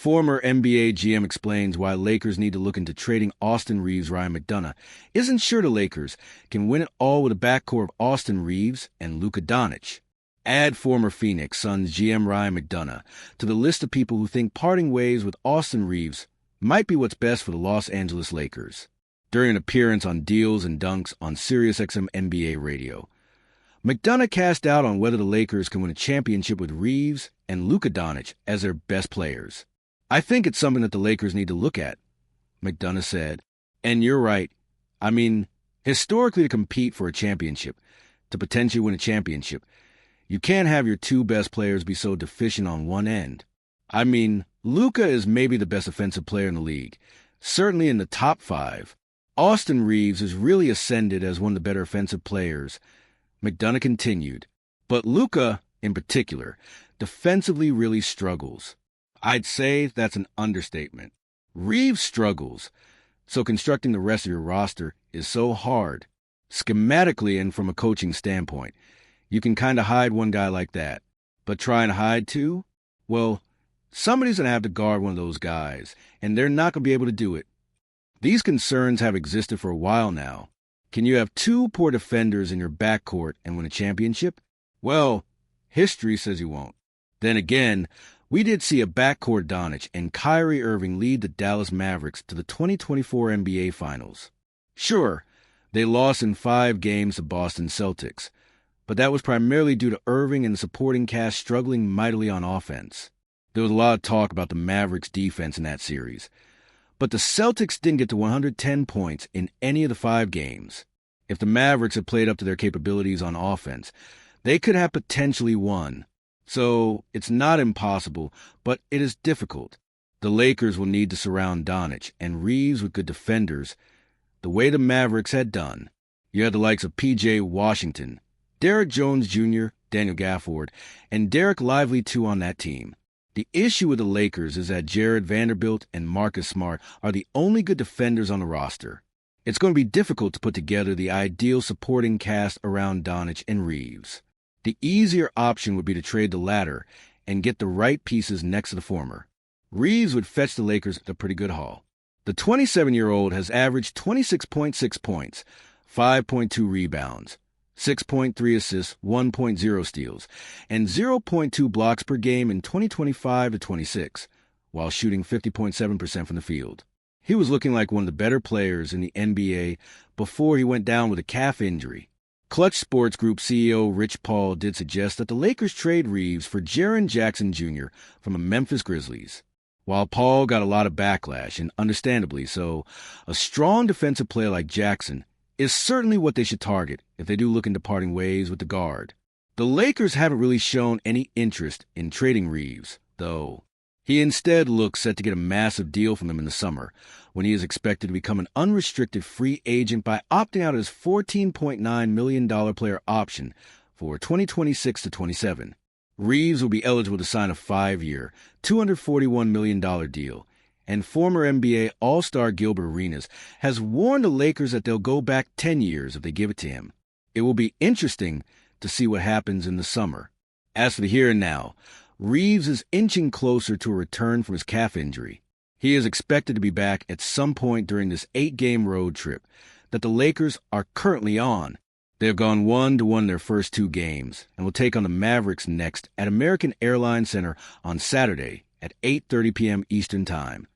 Former NBA GM explains why Lakers need to look into trading Austin Reaves. Ryan McDonough isn't sure the Lakers can win it all with a backcourt of Austin Reaves and Luka Doncic. Add former Phoenix Suns GM Ryan McDonough to the list of people who think parting ways with Austin Reaves might be what's best for the Los Angeles Lakers. During an appearance on Deals and Dunks on SiriusXM NBA Radio, McDonough cast doubt on whether the Lakers can win a championship with Reaves and Luka Doncic as their best players. "I think it's something that the Lakers need to look at," McDonough said. "And you're right. I mean, historically, to compete for a championship, to potentially win a championship, you can't have your two best players be so deficient on one end. I mean, Luka is maybe the best offensive player in the league, certainly in the top 5. Austin Reaves has really ascended as one of the better offensive players," McDonough continued. "But Luka, in particular, defensively really struggles. I'd say that's an understatement. Reaves struggles, so constructing the rest of your roster is so hard. Schematically and from a coaching standpoint, you can kind of hide one guy like that. But try and hide two? Well, somebody's going to have to guard one of those guys, and they're not going to be able to do it. These concerns have existed for a while now. Can you have two poor defenders in your backcourt and win a championship? Well, history says you won't. Then again, we did see a backcourt Doncic and Kyrie Irving lead the Dallas Mavericks to the 2024 NBA Finals. Sure, they lost in 5 games to Boston Celtics, but that was primarily due to Irving and the supporting cast struggling mightily on offense. There was a lot of talk about the Mavericks' defense in that series, but the Celtics didn't get to 110 points in any of the 5 games. If the Mavericks had played up to their capabilities on offense, they could have potentially won. So it's not impossible, but it is difficult. The Lakers will need to surround Doncic and Reaves with good defenders, the way the Mavericks had done. You had the likes of P.J. Washington, Derrick Jones Jr., Daniel Gafford, and Derek Lively too on that team. The issue with the Lakers is that Jared Vanderbilt and Marcus Smart are the only good defenders on the roster. It's going to be difficult to put together the ideal supporting cast around Doncic and Reaves. The easier option would be to trade the latter and get the right pieces next to the former. Reaves would fetch the Lakers a pretty good haul. The 27-year-old has averaged 26.6 points, 5.2 rebounds, 6.3 assists, 1.0 steals, and 0.2 blocks per game in 2025-26, while shooting 50.7% from the field. He was looking like one of the better players in the NBA before he went down with a calf injury. Clutch Sports Group CEO Rich Paul did suggest that the Lakers trade Reaves for Jaren Jackson Jr. from the Memphis Grizzlies. While Paul got a lot of backlash, and understandably so, a strong defensive player like Jackson is certainly what they should target if they do look into parting ways with the guard. The Lakers haven't really shown any interest in trading Reaves, though. He instead looks set to get a massive deal from them in the summer, when he is expected to become an unrestricted free agent by opting out of his $14.9 million player option for 2026-27. Reaves will be eligible to sign a 5-year, $241 million deal, and former NBA All-Star Gilbert Arenas has warned the Lakers that they'll go back 10 years if they give it to him. It will be interesting to see what happens in the summer. As for the here and now, Reaves is inching closer to a return from his calf injury. He is expected to be back at some point during this 8-game road trip that the Lakers are currently on. They have gone 1-1 their first 2 games and will take on the Mavericks next at American Airlines Center on Saturday at 8:30 p.m. Eastern Time.